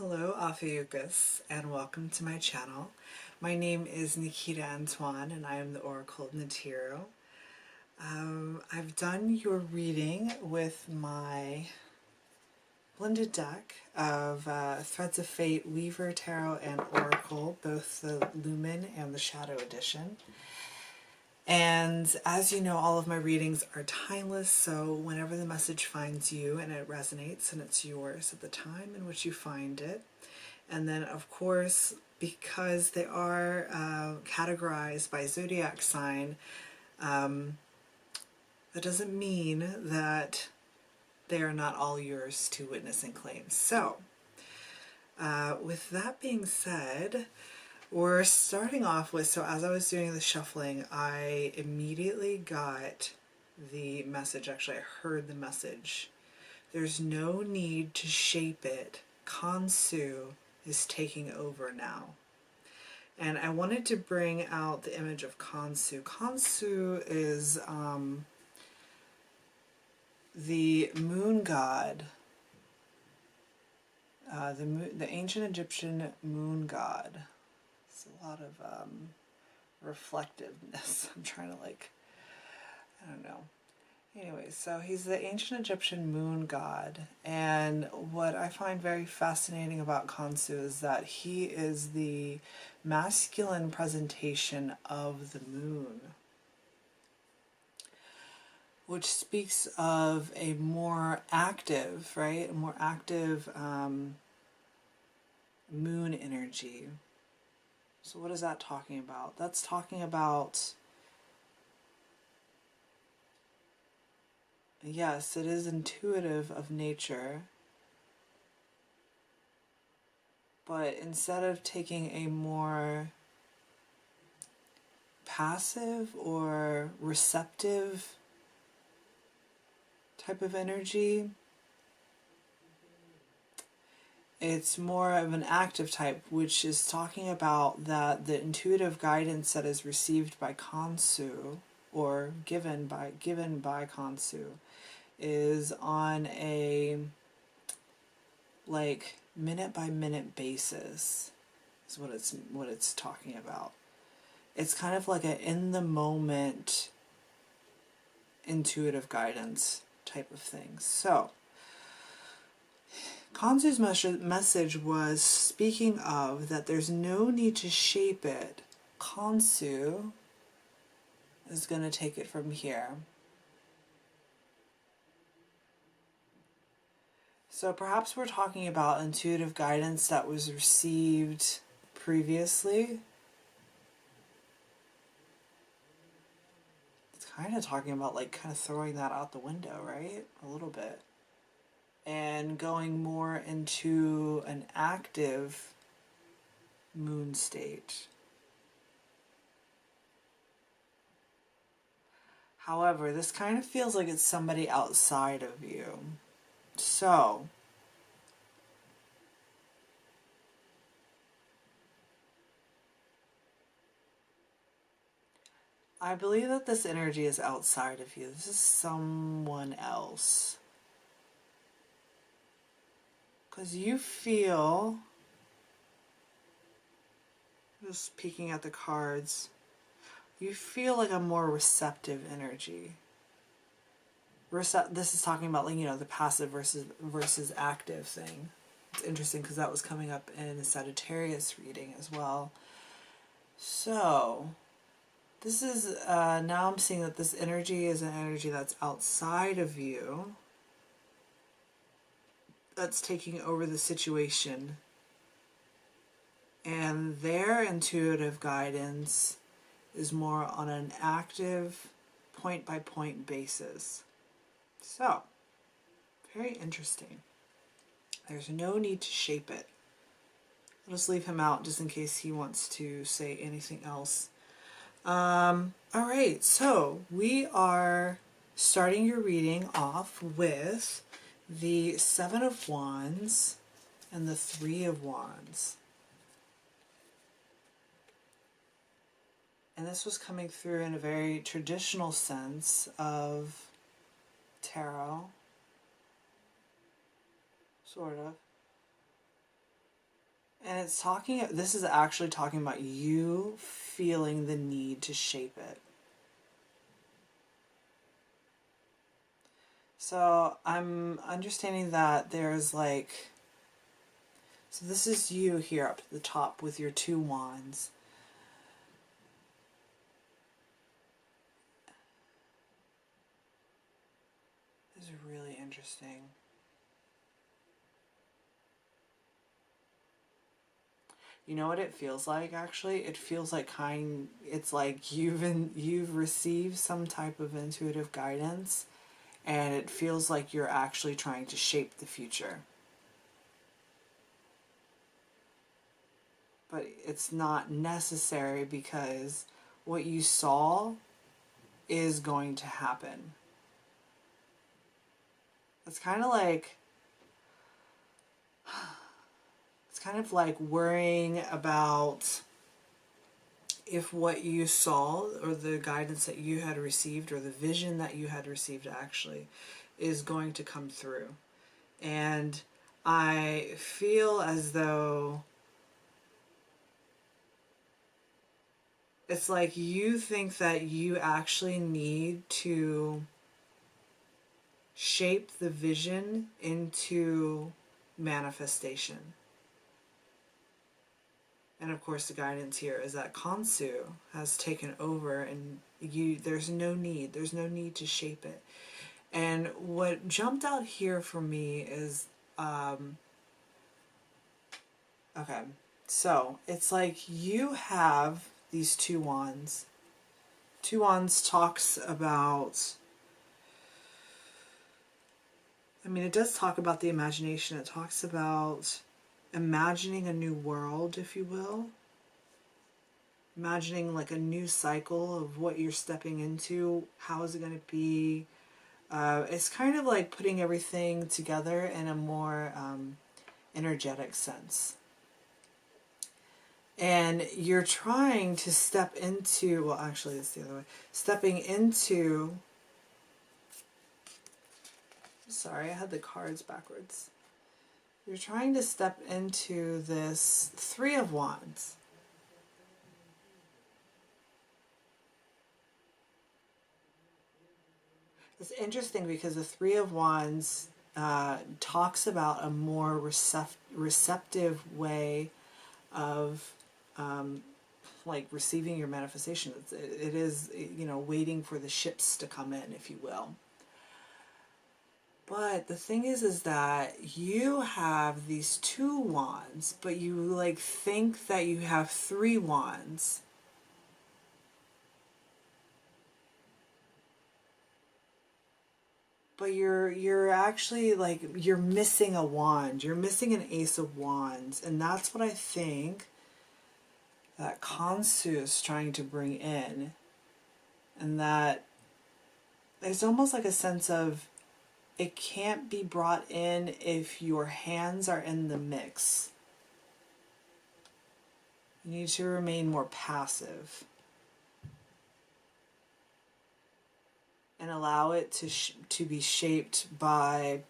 Hello, Ophiuchus, and welcome to my channel. My name is Nikita Antoine, and I am the Oracle of Natiro. I've done your reading with my blended deck of Threads of Fate, Weaver Tarot, and Oracle, both the Lumen and the Shadow Edition. And as you know, all of my readings are timeless, so whenever the message finds you and it resonates and it's yours at the time in which you find it. And then, of course, because they are categorized by zodiac sign, that doesn't mean that they are not all yours to witness and claim. So, with that being said, we're starting off with, so as I was doing the shuffling, I immediately got the message. Actually, I heard the message. There's no need to shape it. Khonsou is taking over now. And I wanted to bring out the image of Khonsou. Khonsou is the moon god, the ancient Egyptian moon god. It's a lot of reflectiveness. I'm trying to I don't know. Anyway, so he's the ancient Egyptian moon god, and what I find very fascinating about Khonsou is that he is the masculine presentation of the moon, which speaks of a more active, right? A more active moon energy. So what is that talking about? That's talking about, yes, it is intuitive of nature, but instead of taking a more passive or receptive type of energy, it's more of an active type, which is talking about that the intuitive guidance that is received by Khonsou, or given by Khonsou, is on a minute by minute basis. Is what it's talking about. It's kind of like an in the moment intuitive guidance type of thing. So Khonsou's message was speaking of that there's no need to shape it. Khonsou is going to take it from here. So perhaps we're talking about intuitive guidance that was received previously. It's kind of talking about kind of throwing that out the window, right? A little bit. And going more into an active moon state. However, this kind of feels like it's somebody outside of you. So, I believe that this energy is outside of you. This is someone else. Because you feel, just peeking at the cards, you feel like a more receptive energy. This is talking about the passive versus active thing. It's interesting because that was coming up in the Sagittarius reading as well. So this is now I'm seeing that this energy is an energy that's outside of you, that's taking over the situation, and their intuitive guidance is more on an active point by point basis. So, very interesting. There's no need to shape it. I'll just leave him out just in case he wants to say anything else. Alright, so we are starting your reading off with the Seven of Wands and the Three of Wands. And this was coming through in a very traditional sense of tarot, sort of. And it's talking, this is actually talking about you feeling the need to shape it. So I'm understanding that there's like, so this is you here up at the top with your two wands. This is really interesting. You know what it feels like actually? It feels like it's like you've received some type of intuitive guidance, and it feels like you're actually trying to shape the future. But it's not necessary because what you saw is going to happen. It's kind of like worrying about if what you saw or the guidance that you had received or the vision that you had received actually is going to come through. And I feel as though it's like you think that you actually need to shape the vision into manifestation. And of course the guidance here is that Khonsou has taken over, and there's no need to shape it. And what jumped out here for me is okay, so it's like you have these two wands. Two wands talks about, I mean, it does talk about the imagination. It talks about imagining a new world, if you will. Imagining like a new cycle of what you're stepping into. How is it going to be? It's kind of like putting everything together in a more energetic sense. And you're trying to step into, well, actually, it's the other way. Stepping into, sorry, I had the cards backwards. You're trying to step into this Three of Wands. It's interesting because the Three of Wands talks about a more receptive way of like receiving your manifestation. It is, you know, waiting for the ships to come in, if you will. But the thing is that you have these two wands, but you like think that you have three wands. But you're actually like, you're missing a wand. You're missing an Ace of Wands. And that's what I think that Khonsou is trying to bring in. And that there's almost like a sense of it can't be brought in if your hands are in the mix. You need to remain more passive. And allow it to be shaped by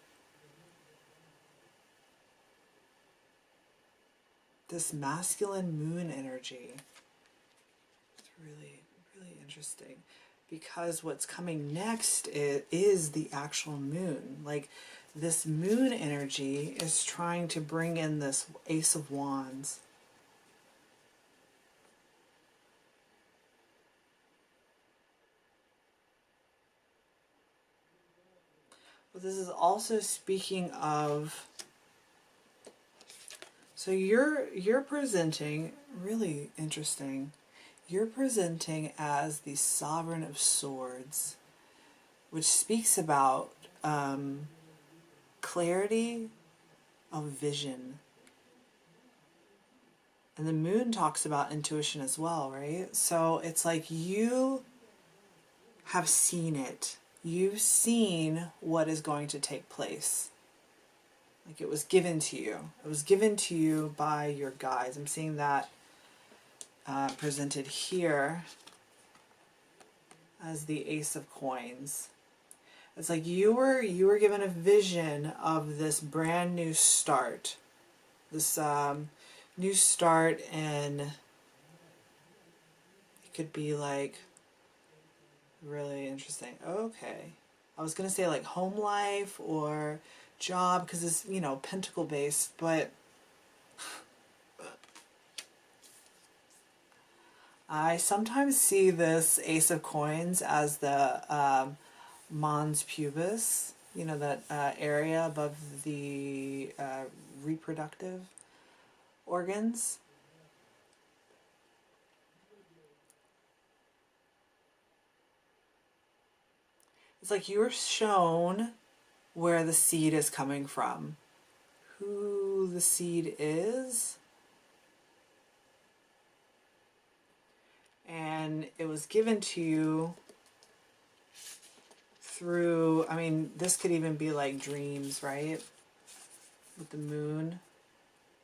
this masculine moon energy. It's really, really interesting. Because what's coming next is the actual moon. Like, this moon energy is trying to bring in this Ace of Wands. But this is also speaking of, so you're presenting, really interesting, you're presenting as the Sovereign of Swords, which speaks about clarity of vision. And the moon talks about intuition as well, right? So it's like you have seen it. You've seen what is going to take place. Like, it was given to you. It was given to you by your guides. I'm seeing that presented here as the Ace of Coins. It's like you were given a vision of this brand new start. This new start, and it could be like really interesting. Okay. I was going to say like home life or job because it's, you know, pentacle based, but I sometimes see this Ace of Coins as the mons pubis, you know, that area above the reproductive organs. It's like you're shown where the seed is coming from, who the seed is, and it was given to you through, I mean, this could even be like dreams, right? With the moon.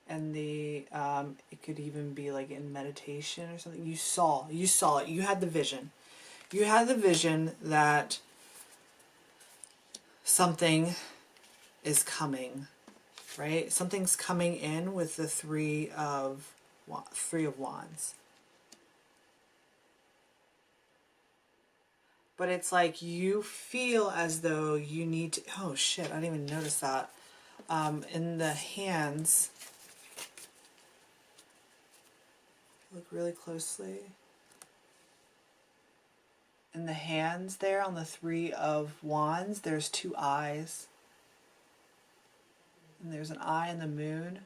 And the it could even be like in meditation or something. You saw it, you had the vision. You had the vision that something is coming, right? Something's coming in with the three of wands. But it's like you feel as though you need to, oh shit, I didn't even notice that. In the hands, look really closely. In the hands there on the three of wands, there's two eyes. And there's an eye in the moon.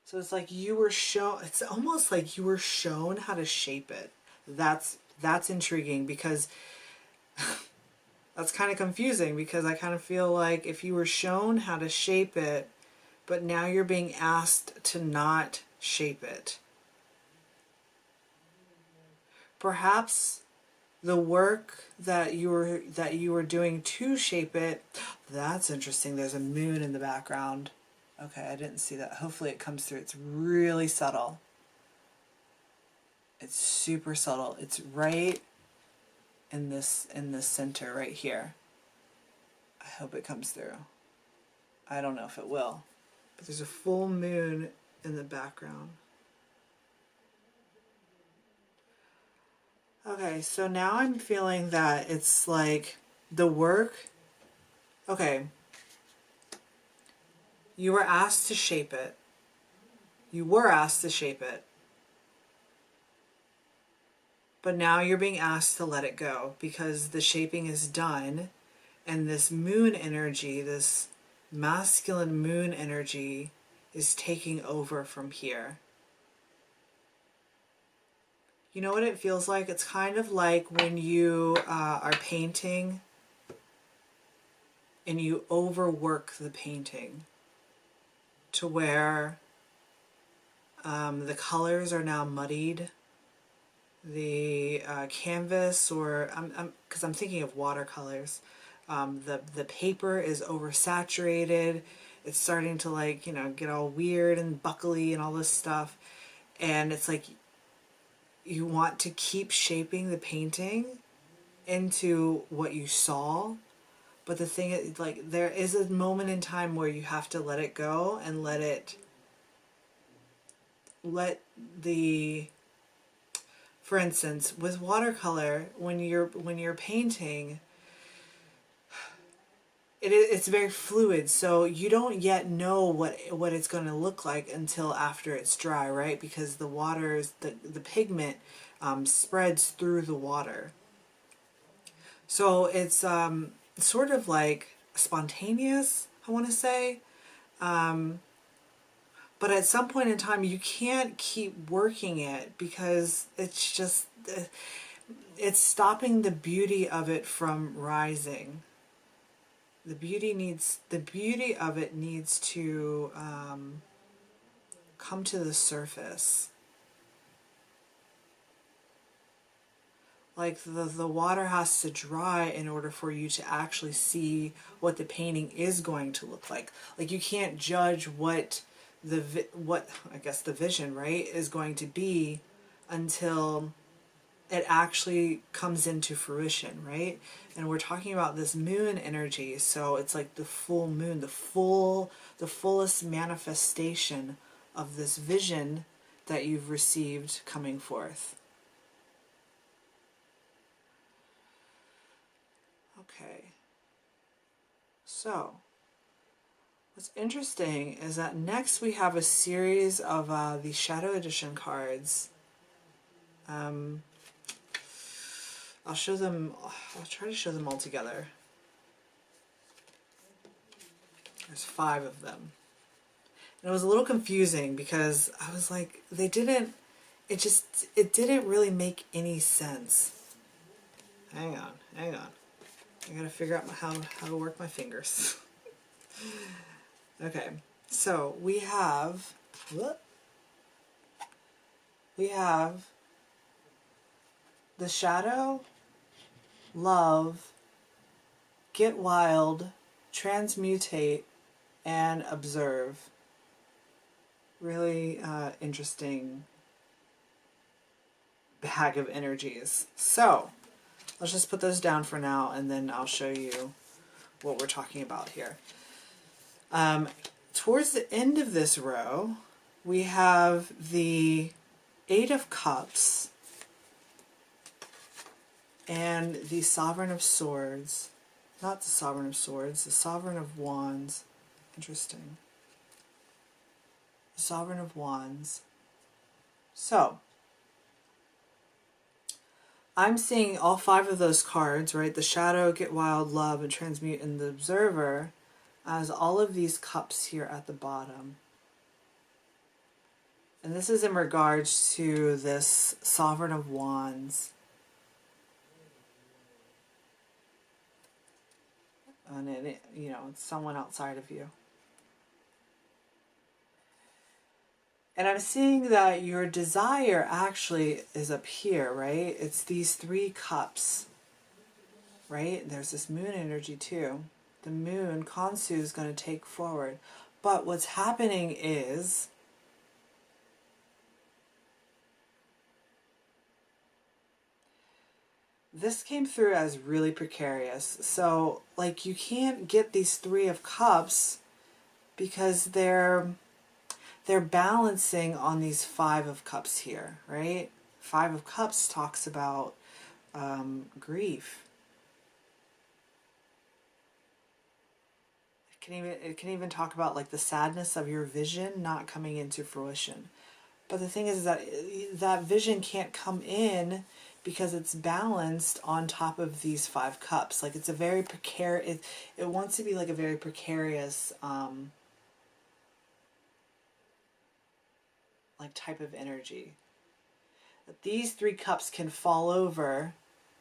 So it's like you were shown, it's almost like you were shown how to shape it. That's intriguing because that's kind of confusing because I kind of feel like if you were shown how to shape it, but now you're being asked to not shape it. Perhaps the work that you were doing to shape it, that's interesting. There's a moon in the background. Okay, I didn't see that. Hopefully it comes through. It's really subtle. It's super subtle. It's right in this center right here. I hope it comes through. I don't know if it will. But there's a full moon in the background. Okay, so now I'm feeling that it's like the work. Okay. You were asked to shape it. You were asked to shape it. But now you're being asked to let it go because the shaping is done, and this moon energy, this masculine moon energy, is taking over from here. You know what it feels like? It's kind of like when you are painting and you overwork the painting to where the colors are now muddied. The canvas, or because I'm thinking of watercolors, the paper is oversaturated. It's starting to, like, you know, get all weird and buckly and all this stuff, and it's like you want to keep shaping the painting into what you saw, but the thing is, like, there is a moment in time where you have to let it go and let the, for instance, with watercolor, when you're painting, it's very fluid, so you don't yet know what it's going to look like until after it's dry, right? Because the the pigment spreads through the water. So it's sort of like spontaneous, I want to say. But at some point in time, you can't keep working it because it's just, it's stopping the beauty of it from rising. The beauty of it needs to come to the surface. Like the water has to dry in order for you to actually see what the painting is going to look like. Like you can't judge what I guess the vision, right, is going to be until it actually comes into fruition, right? And we're talking about this moon energy, so it's like the full moon, the fullest manifestation of this vision that you've received coming forth. Okay. So, what's interesting is that next we have a series of the Shadow Edition cards. I'll show them, I'll try to show them all together. There's 5 of them. And it was a little confusing because I was like, it didn't really make any sense. Hang on. I gotta figure out how to work my fingers. Okay, so we have the shadow, love, get wild, transmutate, and observe. Really interesting bag of energies. So let's just put those down for now, and then I'll show you what we're talking about here. Towards the end of this row, we have the 8 of Cups and the Sovereign of Swords. Not the Sovereign of Swords, the Sovereign of Wands. Interesting. The Sovereign of Wands. So, I'm seeing all 5 of those cards, right? The Shadow, Get Wild, Love, and Transmute, and the Observer as all of these cups here at the bottom. And this is in regards to this Sovereign of Wands. And it, you know, it's someone outside of you. And I'm seeing that your desire actually is up here, right? It's these 3 cups, right? There's this moon energy too. The moon, Khonsou, is going to take forward. But what's happening is this came through as really precarious. So, like, you can't get these 3 of Cups because they're balancing on these 5 of Cups here, right? 5 of Cups talks about grief. It can even talk about like the sadness of your vision not coming into fruition. But the thing is that that vision can't come in because it's balanced on top of these 5 cups. Like it's a very precarious, it wants to be like a very precarious like type of energy. But these 3 cups can fall over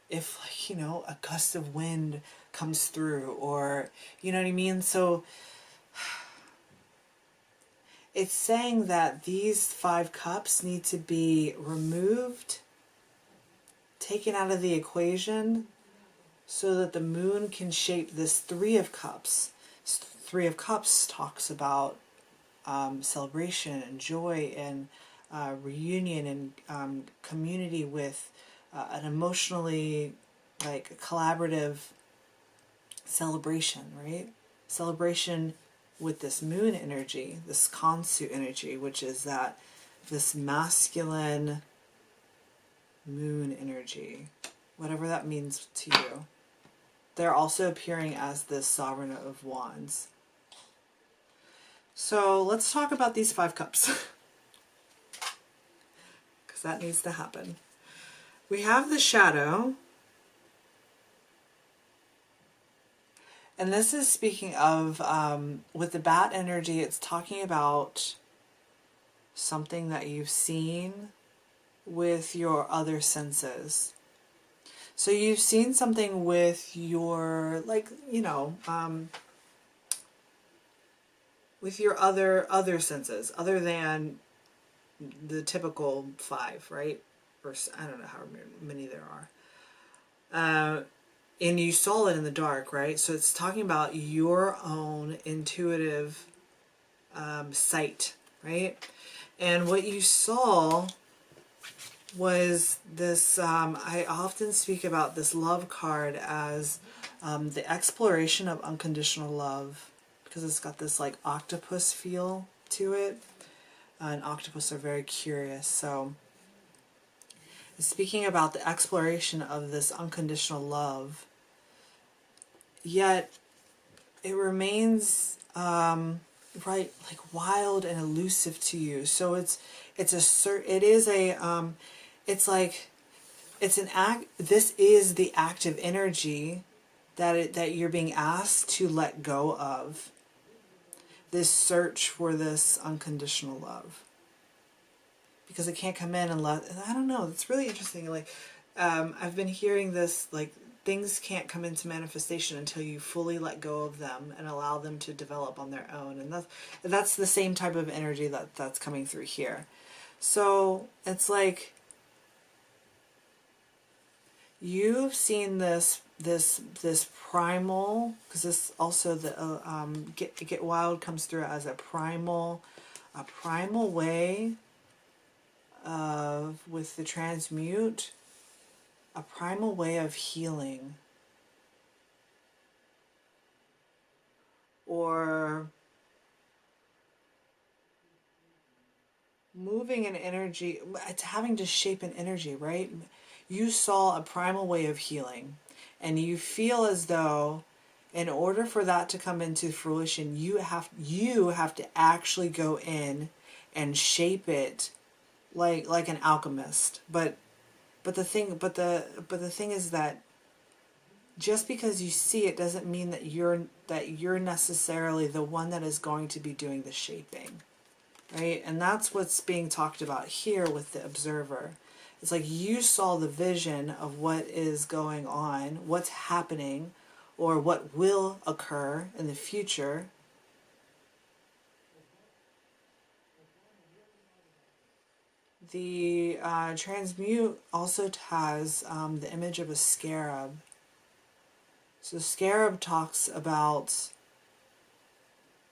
if, like, you know, a gust of wind comes through, or, you know what I mean? So it's saying that these 5 cups need to be removed, taken out of the equation, so that the moon can shape this 3 of Cups. 3 of Cups talks about celebration and joy and reunion and community with an emotionally like collaborative celebration, right? Celebration with this moon energy, this Khonsou energy, which is that this masculine moon energy, whatever that means to you. They're also appearing as the Sovereign of Wands. So let's talk about these 5 cups. Because that needs to happen. We have the Shadow. And this is speaking of, with the bat energy, it's talking about something that you've seen with your other senses. So you've seen something with your, like, you know, with your other senses, other than the typical 5, right? Or I don't know how many there are. And you saw it in the dark, right? So it's talking about your own intuitive sight, right? And what you saw was this, I often speak about this love card as the exploration of unconditional love, because it's got this like octopus feel to it. And octopus are very curious. So speaking about the exploration of this unconditional love, yet it remains right, like wild and elusive to you. So it's like it's an act. This is the active energy that you're being asked to let go of. This search for this unconditional love, because it can't come in unless, I don't know. It's really interesting. Like I've been hearing this, like things can't come into manifestation until you fully let go of them and allow them to develop on their own. And that's the same type of energy that's coming through here. So it's like you've seen this primal, because this also the get wild comes through as a primal way of, with the transmute, a primal way of healing, or moving an energy. It's having to shape an energy, right? You saw a primal way of healing, and you feel as though in order for that to come into fruition, you have to actually go in and shape it like an alchemist. But the thing is that just because you see it doesn't mean that you're necessarily the one that is going to be doing the shaping, right? And that's what's being talked about here with the observer. It's like you saw the vision of what is going on, what's happening, or what will occur in the future. The transmute also has the image of a scarab. So scarab talks about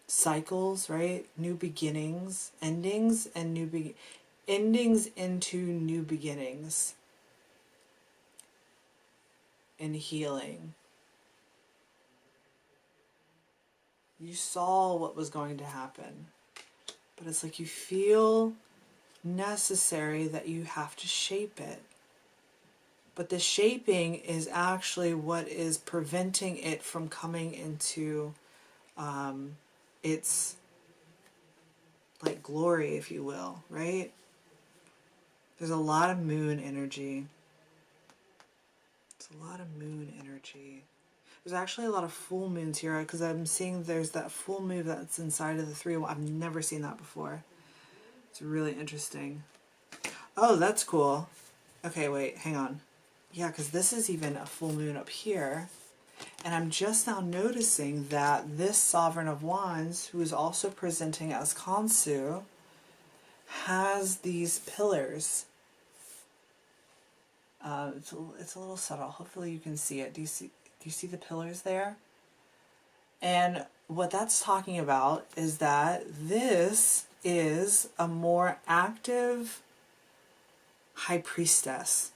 cycles, right? New beginnings, endings, and endings into new beginnings, and healing. You saw what was going to happen, but it's like you feel necessary that you have to shape it. But the shaping is actually what is preventing it from coming into its like glory, if you will, right? There's a lot of moon energy. It's a lot of moon energy. There's actually a lot of full moons here, because I'm seeing there's that full moon that's inside of the 3. I've never seen that before. It's really interesting. Oh, that's cool. Okay, wait, hang on. Yeah, because this is even a full moon up here. And I'm just now noticing that this Sovereign of Wands, who is also presenting as Khonsou, has these pillars. It's a little subtle. Hopefully you can see it. Do you see the pillars there? And what that's talking about is that this is a more active high priestess.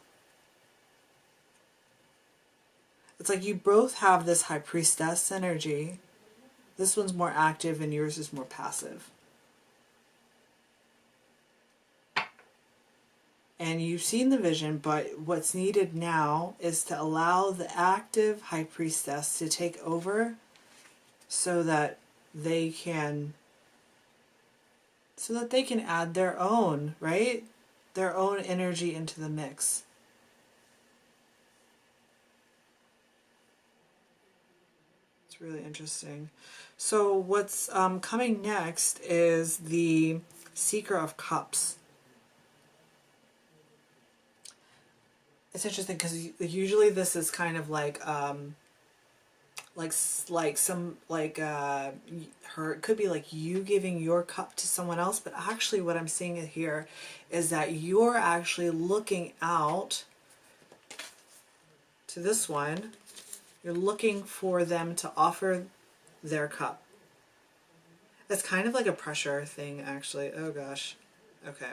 It's like you both have this high priestess energy. This one's more active and yours is more passive. And you've seen the vision, but what's needed now is to allow the active high priestess to take over so that they can add their own, right? Their own energy into the mix. It's really interesting. So what's coming next is the Seeker of Cups. It's interesting because usually this is kind of like her, it could be like you giving your cup to someone else, but actually what I'm seeing here is that you're actually looking out to this one. You're looking for them to offer their cup. It's kind of like a pressure thing, actually. Oh gosh. Okay.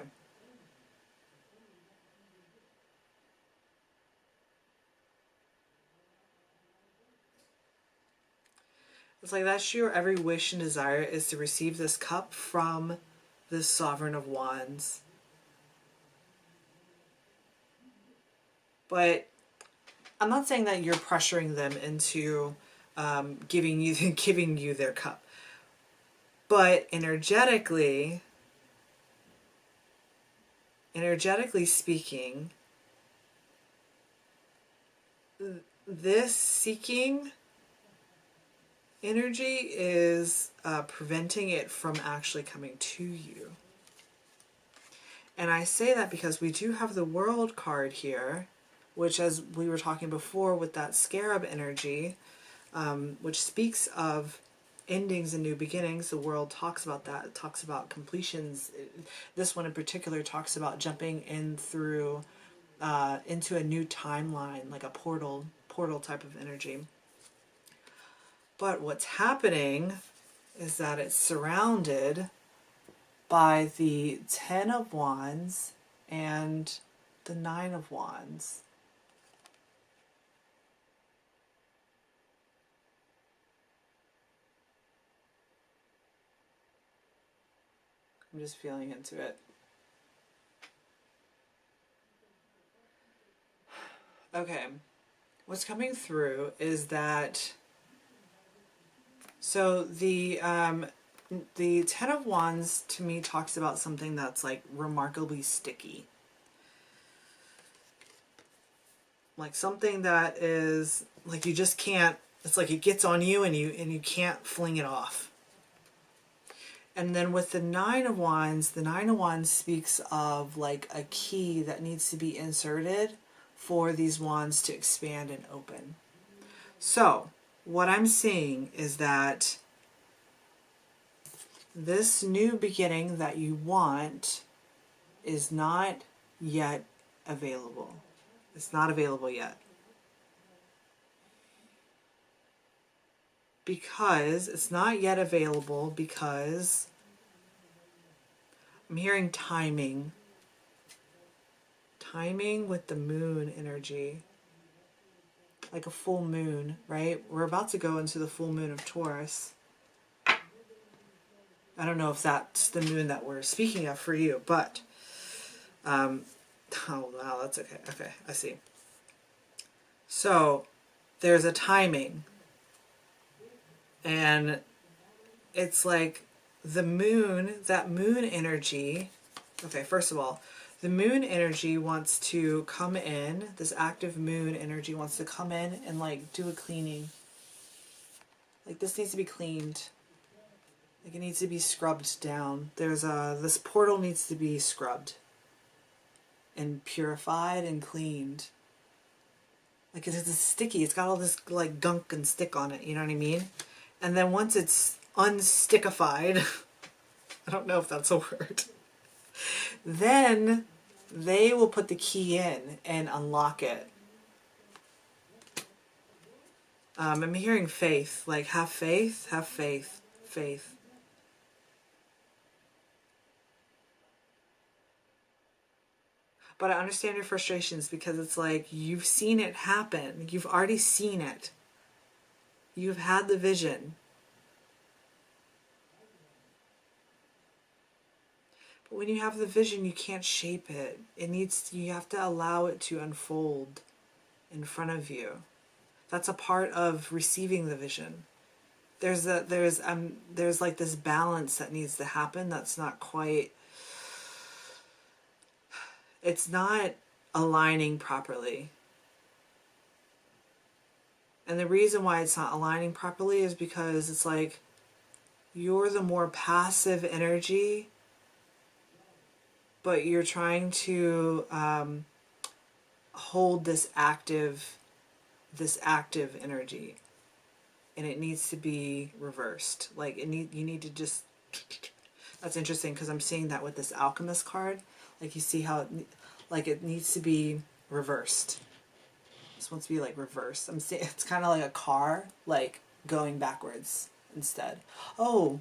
It's like that's your every wish and desire is to receive this cup from this Sovereign of Wands. But I'm not saying that you're pressuring them into giving you their cup. But energetically speaking, this seeking energy is preventing it from actually coming to you. And I say that because we do have the World card here, which, as we were talking before with that scarab energy, which speaks of endings and new beginnings. The World talks about that. It talks about completions. This one in particular talks about jumping in through into a new timeline, like a portal type of energy. But what's happening is that it's surrounded by the Ten of Wands and the Nine of Wands. I'm just feeling into it. Okay. What's coming through is that, so the Ten of Wands to me talks about something that's like remarkably sticky. Like something that is like you just can't, it's like it gets on you and you can't fling it off. And then with the Nine of Wands speaks of like a key that needs to be inserted for these wands to expand and open. So what I'm seeing is that this new beginning that you want is not yet available. It's not available yet. Because it's not yet available because I'm hearing timing. Timing with the moon energy. Like a full moon, right? We're about to go into the full moon of Taurus. I don't know if that's the moon that we're speaking of for you, but oh wow, that's okay. Okay, I see. So there's a timing, and it's like the moon, that moon energy. Okay, first of all, the moon energy wants to come in, this active moon energy wants to come in and like do a cleaning. Like this needs to be cleaned. Like it needs to be scrubbed down. There's this portal needs to be scrubbed and purified and cleaned. Like it's sticky. It's got all this like gunk and stick on it. You know what I mean? And then once it's unstickified, I don't know if that's a word, then they will put the key in and unlock it. I'm hearing faith. Like have faith, have faith, faith. But I understand your frustrations because it's like you've seen it happen. You've already seen it. You've had the vision. But when you have the vision, you can't shape it. You have to allow it to unfold in front of you. That's a part of receiving the vision. There's like this balance that needs to happen that's not quite, it's not aligning properly. And the reason why it's not aligning properly is because it's like you're the more passive energy, but you're trying to hold this active energy, and it needs to be reversed. Like you need to just. That's interesting because I'm seeing that with this alchemist card. Like you see how it needs to be reversed. This wants to be like reversed. I'm seeing it's kind of like a car like going backwards instead. Oh,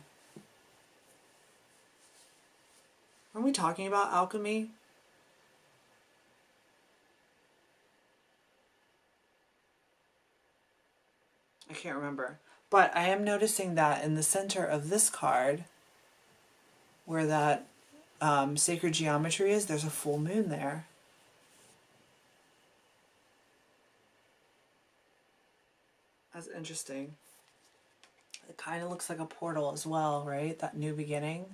are we talking about alchemy? I can't remember. But I am noticing that in the center of this card, where that sacred geometry is, there's a full moon there. That's interesting. It kind of looks like a portal as well, right? That new beginning,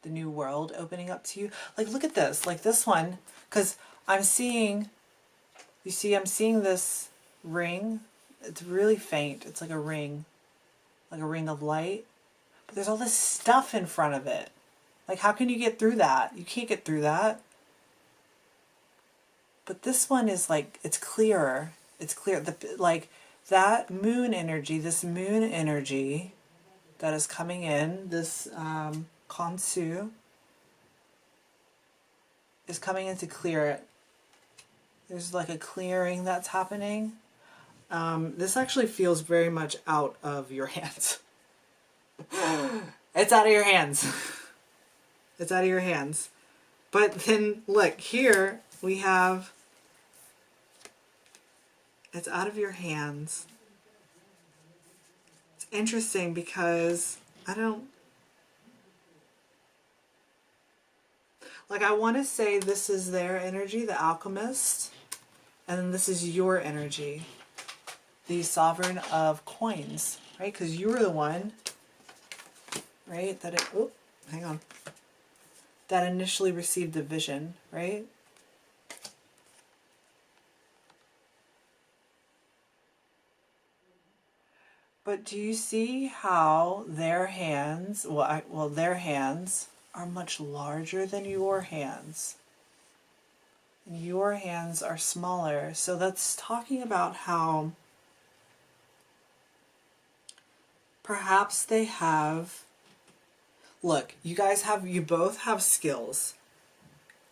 the new world opening up to you. Like, look at this, like this one, because I'm seeing, you see, I'm seeing this ring. It's really faint. It's like a ring of light. But there's all this stuff in front of it. Like, how can you get through that? You can't get through that. But this one is like, it's clearer. It's clear. Like, that moon energy, this moon energy that is coming in, this Khonsou, is coming in to clear it. There's like a clearing that's happening. This actually feels very much out of your hands. It's out of your hands. It's out of your hands. But then look, here we have, it's out of your hands. It's interesting because I want to say this is their energy, the alchemist, and then this is your energy, the sovereign of coins, right? Because you were the one, right, that that initially received the vision, right? But do you see how their hands, their hands are much larger than your hands? And your hands are smaller. So that's talking about how perhaps they have, look, you both have skills.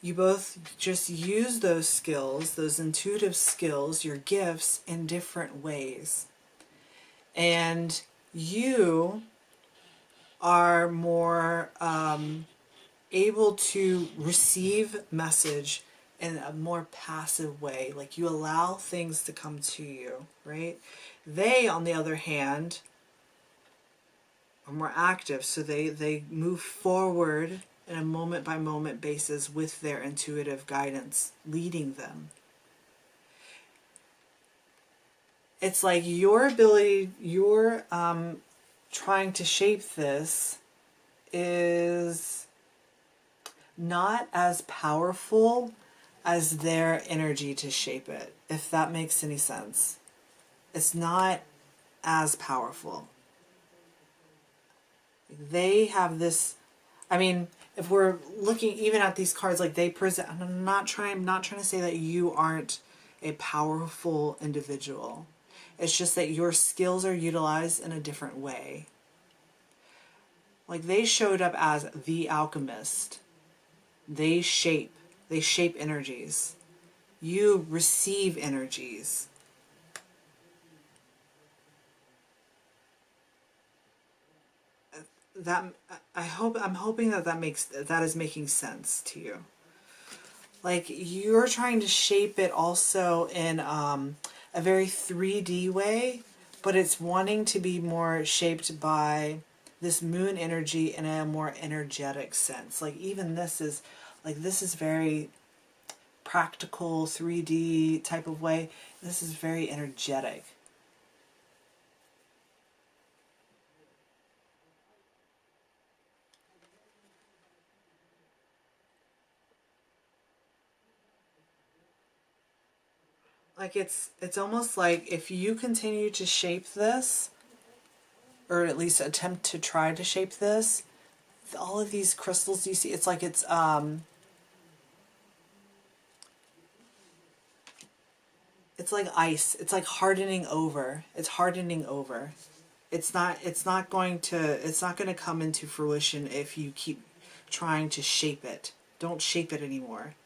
You both just use those skills, those intuitive skills, your gifts, in different ways. And you are more able to receive message in a more passive way. Like, you allow things to come to you, right? They, on the other hand, are more active. So they move forward in a moment-by-moment basis with their intuitive guidance leading them. It's like your ability, your trying to shape this is not as powerful as their energy to shape it, if that makes any sense. It's not as powerful. They have this, I mean, if we're looking even at these cards, like they present, I'm not trying to say that you aren't a powerful individual. It's just that your skills are utilized in a different way. Like, they showed up as the alchemist. They shape energies. You receive energies. I'm hoping that is making sense to you. Like, you're trying to shape it also in a very 3D way, but it's wanting to be more shaped by this moon energy in a more energetic sense. Like, even this is very practical 3D type of way. This is very energetic. Like, it's almost like if you continue to shape this, or at least attempt to try to shape this, all of these crystals you see, it's like it's like ice. It's like hardening over. It's hardening over. It's not going to come into fruition if you keep trying to shape it. Don't shape it anymore.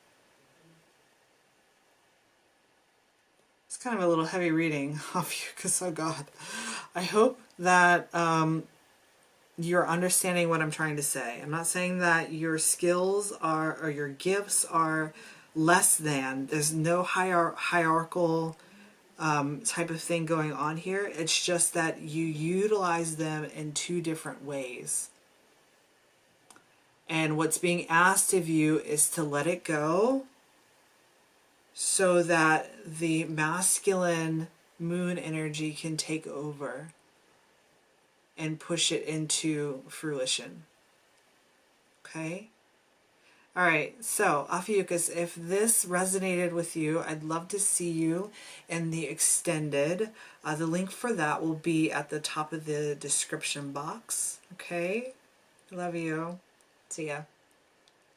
It's kind of a little heavy reading, Ophiuchus. Oh God. I hope that you're understanding what I'm trying to say. I'm not saying that your skills or your gifts are less than. There's no hierarchical type of thing going on here. It's just that you utilize them in two different ways. And what's being asked of you is to let it go so that the masculine moon energy can take over and push it into fruition. Okay? All right, so Ophiuchus, if this resonated with you, I'd love to see you in the extended. The link for that will be at the top of the description box. Okay? I love you. See ya.